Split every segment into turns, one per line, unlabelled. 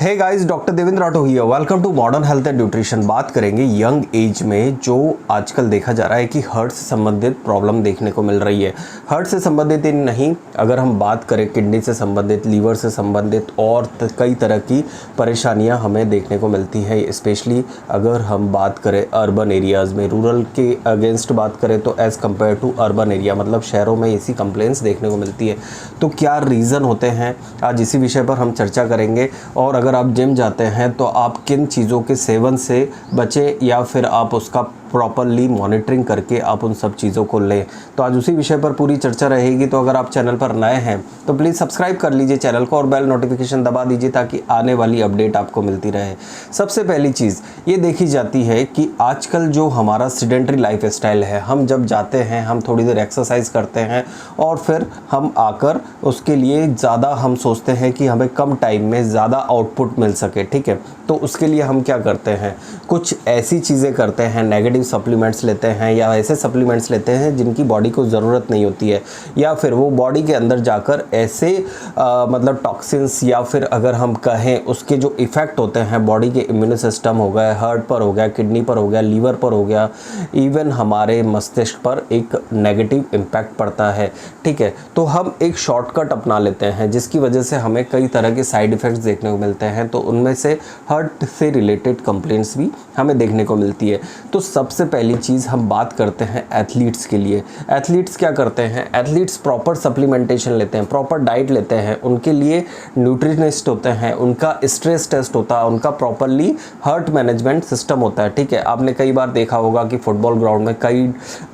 Hey guys, doctor Devendra Rathore here. Welcome to modern health and nutrition. बात करेंगे young age में जो आजकल देखा जा रहा है कि हार्ट से संबंधित प्रॉब्लम देखने को मिल रही है। हार्ट से संबंधित ही नहीं, अगर हम बात करें किडनी से संबंधित, लीवर से संबंधित और कई तरह की परेशानियां हमें देखने को मिलती है। स्पेशली अगर हम बात करें अर्बन एरियाज़ में, रूरल के अगेंस्ट बात करें तो as compare to urban area, मतलब शहरों में ऐसी कंप्लेंट्स देखने को मिलती है। तो क्या रीज़न होते हैं, आज इसी विषय पर हम चर्चा करेंगे। और अगर आप जिम जाते हैं तो आप किन चीज़ों के सेवन से बचें या फिर आप उसका प्रॉपरली मॉनिटरिंग करके आप उन सब चीज़ों को लें। तो आज उसी विषय पर पूरी चर्चा रहेगी। तो अगर आप चैनल पर नए हैं तो प्लीज़ सब्सक्राइब कर लीजिए चैनल को और बेल नोटिफिकेशन दबा दीजिए ताकि आने वाली अपडेट आपको मिलती रहे। सबसे पहली चीज़ ये देखी जाती है कि आजकल जो हमारा सीडेंटरी लाइफ स्टाइल है, हम जब जाते हैं हम थोड़ी देर एक्सरसाइज करते हैं और फिर हम आकर उसके लिए ज़्यादा हम सोचते हैं कि हमें कम टाइम में ज़्यादा आउटपुट मिल सके, ठीक है। तो उसके लिए हम क्या करते हैं, कुछ ऐसी चीज़ें करते हैं, नेगेटिव सप्लीमेंट्स लेते हैं या ऐसे सप्लीमेंट्स लेते हैं जिनकी बॉडी को ज़रूरत नहीं होती है, या फिर वो बॉडी के अंदर जाकर ऐसे मतलब टॉक्सिन्स या फिर अगर हम कहें उसके जो इफ़ेक्ट होते हैं बॉडी के इम्यून सिस्टम हो गया, हार्ट पर हो गया, किडनी पर हो गया, लीवर पर हो गया, इवन हमारे मस्तिष्क पर एक नेगेटिव इम्पैक्ट पड़ता है, ठीक है। तो हम एक शॉर्टकट अपना लेते हैं जिसकी वजह से हमें कई तरह के साइड इफ़ेक्ट्स देखने को मिलते हैं। तो उनमें से हार्ट से रिलेटेड कंप्लेंट्स भी हमें देखने को मिलती है। तो सबसे पहली चीज़ हम बात करते हैं एथलीट्स के लिए। एथलीट्स क्या करते हैं, एथलीट्स प्रॉपर सप्लीमेंटेशन लेते हैं, प्रॉपर डाइट लेते हैं, उनके लिए न्यूट्रिशनिस्ट होते हैं, उनका स्ट्रेस टेस्ट होता है, उनका प्रॉपरली हार्ट मैनेजमेंट सिस्टम होता है, ठीक है। आपने कई बार देखा होगा कि फुटबॉल ग्राउंड में कई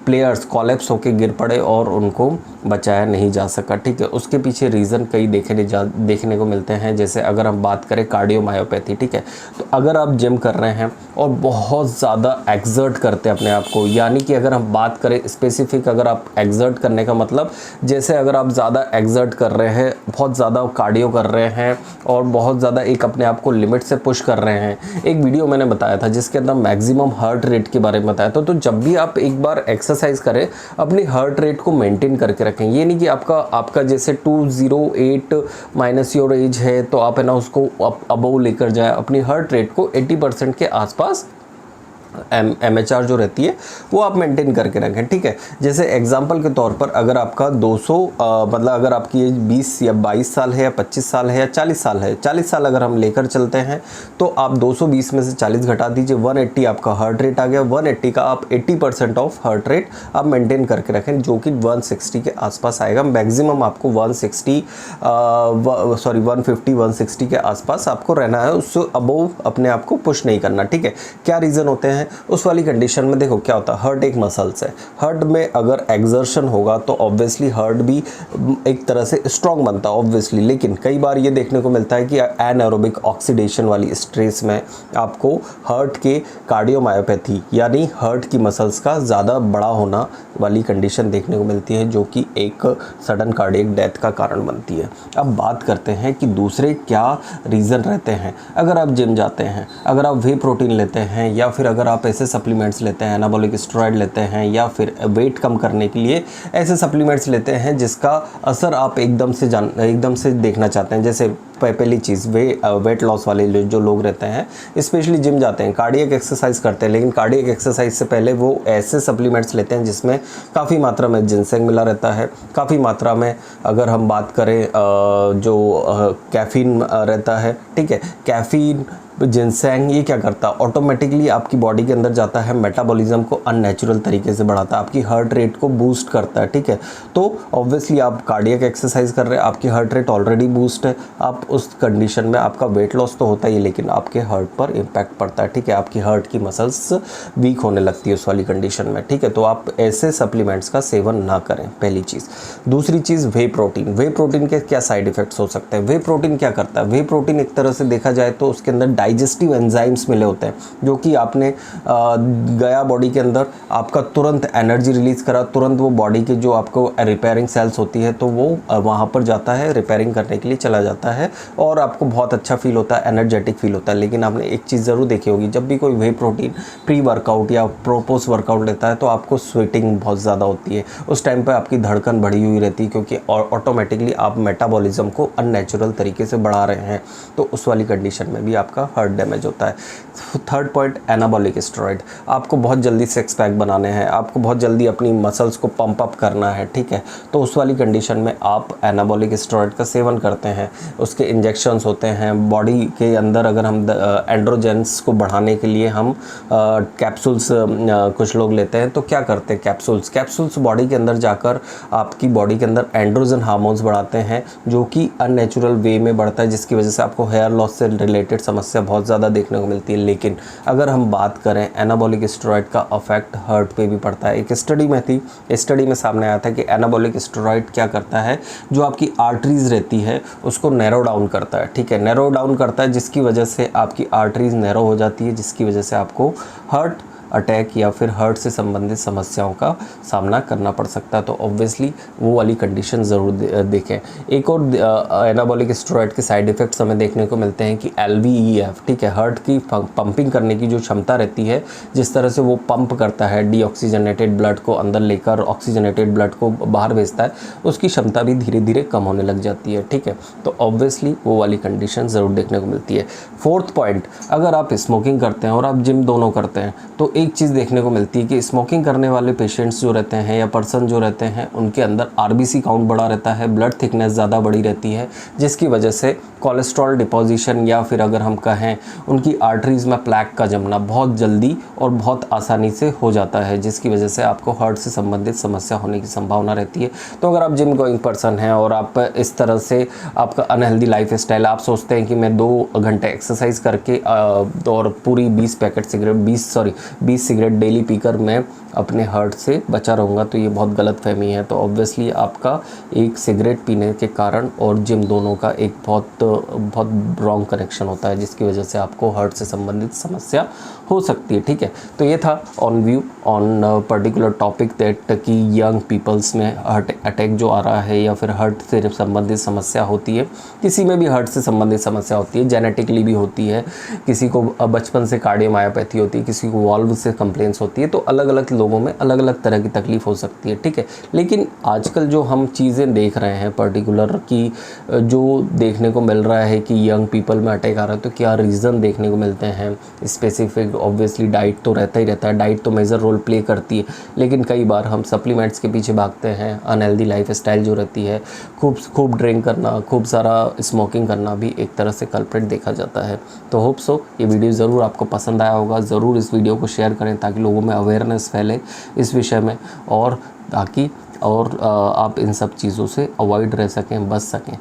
प्लेयर्स कोलैप्स होकर गिर पड़े और उनको बचाया नहीं जा सका, ठीक है। उसके पीछे रीज़न कई देखने को मिलते हैं। जैसे अगर हम बात करें कार्डियोमायोपैथी, ठीक है। तो अगर आप जिम कर रहे हैं और बहुत ज़्यादा एक्सर्ट करते हैं अपने आप को, यानी कि अगर हम बात करें स्पेसिफिक, अगर आप एक्सर्ट करने का मतलब जैसे अगर आप ज़्यादा एक्सर्ट कर रहे हैं, बहुत ज़्यादा कार्डियो कर रहे हैं और बहुत ज़्यादा एक अपने आप को लिमिट से पुश कर रहे हैं। एक वीडियो मैंने बताया था जिसके अंदर मैक्सिमम हार्ट रेट के बारे में बताया था। तो जब भी आप एक बार एक्सरसाइज करें अपनी हार्ट रेट को मेंटेन करके रखें। ये नहीं कि आपका जैसे 208 माइनस योर एज है तो आप है ना उसको अबव लेकर जाए। अपनी हार्ट रेट को 80% के आसपास MHR जो रहती है वो आप मेंटेन करके रखें, ठीक है। जैसे एग्जांपल के तौर पर अगर आपका 200 मतलब अगर आपकी एज 20 या 22 साल है या 25 साल है या 40 साल है, 40 साल अगर हम लेकर चलते हैं तो आप 220 में से 40 घटा दीजिए, 180 आपका हार्ट रेट आ गया। 180 का आप 80% ऑफ हार्ट रेट आप मेंटेन करके रखें जो कि 160 के आसपास आएगा। मैक्सिमम आपको 150 160 के आसपास आपको रहना है, उससे अबव अपने आप को पुश नहीं करना, ठीक है। क्या रीज़न होते हैं उस वाली कंडीशन में, देखो क्या होता है, हार्ट एक मसल्स है, हार्ट में अगर एक्सर्शन होगा तो ऑब्वियसली हार्ट भी एक तरह से स्ट्रांग बनता है ऑब्वियसली। लेकिन कई बार ये देखने को मिलता है कि एनारोबिक ऑक्सीडेशन वाली स्ट्रेस में आपको हार्ट के कार्डियोमायोपैथी यानी हार्ट की मसल्स का ज़्यादा बड़ा होना वाली कंडीशन देखने को मिलती है जो कि एक सडन कार्डियक डेथ का कारण बनती है। अब बात करते हैं कि दूसरे क्या रीज़न रहते हैं। अगर आप जिम जाते हैं, अगर आप वे प्रोटीन लेते हैं या फिर अगर आप ऐसे सप्लीमेंट्स लेते हैं, एनाबॉलिक स्टेरॉइड लेते हैं या फिर वेट कम करने के लिए ऐसे सप्लीमेंट्स लेते हैं जिसका असर आप एकदम से देखना चाहते हैं। जैसे पहली चीज़ वेट लॉस वाले जो लोग रहते हैं स्पेशली जिम जाते हैं, कार्डियक एक्सरसाइज करते हैं, लेकिन कार्डियक एक्सरसाइज से पहले वो ऐसे सप्लीमेंट्स लेते हैं जिसमें काफ़ी मात्रा में जिनसेंग मिला रहता है, काफ़ी मात्रा में अगर हम बात करें जो कैफीन रहता है, ठीक है। कैफीन जिनसेंग ये क्या करता है, ऑटोमेटिकली आपकी बॉडी के अंदर जाता है, मेटाबॉलिज्म को अननेचुरल तरीके से बढ़ाता है, आपकी हार्ट रेट को बूस्ट करता है, ठीक है। तो ऑब्वियसली आप कार्डियक एक्सरसाइज कर रहे हैं, आपकी हार्ट रेट ऑलरेडी बूस्ट है, आप उस कंडीशन में आपका वेट लॉस तो होता ही है लेकिन आपके हार्ट पर इम्पैक्ट पड़ता है, ठीक है। आपकी हार्ट की मसल्स वीक होने लगती है उस वाली कंडीशन में, ठीक है। तो आप ऐसे सप्लीमेंट्स का सेवन ना करें, पहली चीज़। दूसरी चीज़ वे प्रोटीन के क्या साइड इफ़ेक्ट्स हो सकते हैं। वे प्रोटीन क्या करता है, वे प्रोटीन एक तरह से देखा जाए तो उसके अंदर डाइजेस्टिव एंजाइम्स मिले होते हैं जो कि आपने गया बॉडी के अंदर, आपका तुरंत एनर्जी रिलीज़ करा, तुरंत वो बॉडी के जो आपको रिपेयरिंग सेल्स होती है तो वो वहाँ पर जाता है, रिपेयरिंग करने के लिए चला जाता है और आपको बहुत अच्छा फील होता है, एनर्जेटिक फील होता है। लेकिन आपने एक चीज़ ज़रूर देखी होगी, जब भी कोई वे प्रोटीन प्री वर्कआउट या प्रोपोस्ट वर्कआउट लेता है तो आपको स्वेटिंग बहुत ज़्यादा होती है। उस टाइम पर आपकी धड़कन बढ़ी हुई रहती है, क्योंकि ऑटोमेटिकली आप मेटाबॉलिज्म को अननेचुरल तरीके से बढ़ा रहे हैं, तो उस वाली कंडीशन में भी आपका हार्ट डैमेज होता है। Third point, anabolic steroid. आपको बहुत जल्दी सिक्स पैक बनाने हैं, आपको बहुत जल्दी अपनी मसल्स को पंप अप करना है, ठीक है, तो उस वाली कंडीशन में आप एनाबॉलिक स्टेरॉइड का सेवन करते हैं। उसके इंजेक्शंस होते हैं बॉडी के अंदर। अगर हम एंड्रोजेंस को बढ़ाने के लिए हम कैप्सूल्स कुछ लोग लेते हैं, तो क्या करते हैं, कैप्सूल्स बॉडी के अंदर जाकर आपकी बॉडी के अंदर एंड्रोजन हार्मोन्स बढ़ाते हैं, जो कि अननेचुरल वे में बढ़ता है, जिसकी वजह से आपको हेयर लॉस से रिलेटेड समस्या बहुत ज़्यादा देखने को मिलती है। लेकिन अगर हम बात करें, एनाबॉलिक स्टेरॉइड का अफेक्ट हार्ट पे भी पड़ता है। एक स्टडी में थी, स्टडी में सामने आया था कि एनाबॉलिक स्टेरॉइड क्या करता है, जो आपकी आर्टरीज रहती है उसको नैरो डाउन करता है, ठीक है, नैरो डाउन करता है, जिसकी वजह से आपकी आर्टरीज नैरो हो जाती है, जिसकी वजह से आपको हार्ट अटैक या फिर हार्ट से संबंधित समस्याओं का सामना करना पड़ सकता है। तो ऑब्वियसली वो वाली कंडीशन ज़रूर देखें। एक और एनाबॉलिक स्टेरॉइड के साइड इफ़ेक्ट्स हमें देखने को मिलते हैं कि LVEF, ठीक है, हार्ट की पंपिंग करने की जो क्षमता रहती है, जिस तरह से वो पंप करता है, डीऑक्सीजनेटेड ब्लड को अंदर लेकर ऑक्सीजनेटेड ब्लड को बाहर भेजता है, उसकी क्षमता भी धीरे धीरे कम होने लग जाती है, ठीक है, तो ऑब्वियसली वो वाली कंडीशन ज़रूर देखने को मिलती है। फोर्थ पॉइंट, अगर आप स्मोकिंग करते हैं और आप जिम दोनों करते हैं, तो एक चीज़ देखने को मिलती है कि स्मोकिंग करने वाले पेशेंट्स जो रहते हैं या पर्सन जो रहते हैं, उनके अंदर RBC काउंट बढ़ा रहता है, ब्लड थिकनेस ज़्यादा बड़ी रहती है, जिसकी वजह से कोलेस्ट्रॉल डिपोजिशन या फिर अगर हम कहें उनकी आर्टरीज़ में प्लैक का जमना बहुत जल्दी और बहुत आसानी से हो जाता है, जिसकी वजह से आपको हार्ट से संबंधित समस्या होने की संभावना रहती है। तो अगर आप जिम गोइंग पर्सन हैं और आप इस तरह से आपका अनहेल्दी लाइफ स्टाइल, आप सोचते हैं कि मैं 2 घंटे एक्सरसाइज करके और पूरी 20 सिगरेट डेली पीकर मैं अपने हार्ट से बचा रहूँगा, तो ये बहुत गलत फहमी है। तो ऑब्वियसली आपका एक सिगरेट पीने के कारण और जिम दोनों का एक बहुत रॉन्ग कनेक्शन होता है, जिसकी वजह से आपको हार्ट से संबंधित समस्या हो सकती है, ठीक है। तो ये था on view on particular topic that कि यंग पीपल्स में हार्ट अटैक जो आ रहा है या फिर हार्ट से संबंधित समस्या होती है। किसी में भी हार्ट से संबंधित समस्या होती है, जेनेटिकली भी होती है, किसी को बचपन से कार्डियोमायोपैथी होती है, किसी को वॉल्व से कंप्लेंट्स होती है, तो अलग अलग लोगों में अलग अलग तरह की तकलीफ हो सकती है, ठीक है। लेकिन आजकल जो हम चीज़ें देख रहे हैं पर्टिकुलर की, जो देखने को मिल रहा है कि यंग पीपल में अटैक आ रहा है, तो क्या रीज़न देखने को मिलते हैं स्पेसिफिक। ऑब्वियसली डाइट तो रहता ही रहता है, डाइट तो मेजर रोल प्ले करती है, लेकिन कई बार हम सप्लीमेंट्स के पीछे भागते हैं। अनहेल्दी लाइफ स्टाइल जो रहती है, खूब ड्रिंक करना, खूब सारा स्मोकिंग करना भी एक तरह से कल्प्रिट देखा जाता है। तो होप सो ये वीडियो ज़रूर आपको पसंद आया होगा। ज़रूर इस वीडियो को शेयर करें ताकि लोगों में अवेयरनेस फैले इस विषय में, और ताकि आप इन सब चीज़ों से अवॉइड रह सकें, बच सकें।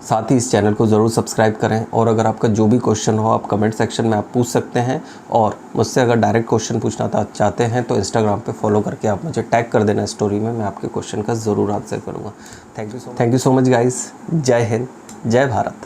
साथ ही इस चैनल को ज़रूर सब्सक्राइब करें, और अगर आपका जो भी क्वेश्चन हो आप कमेंट सेक्शन में आप पूछ सकते हैं, और मुझसे अगर डायरेक्ट क्वेश्चन पूछना चाहते हैं तो इंस्टाग्राम पे फॉलो करके आप मुझे टैग कर देना स्टोरी में, मैं आपके क्वेश्चन का ज़रूर आंसर करूँगा। Thank you so much guys. जय हिंद, जय भारत।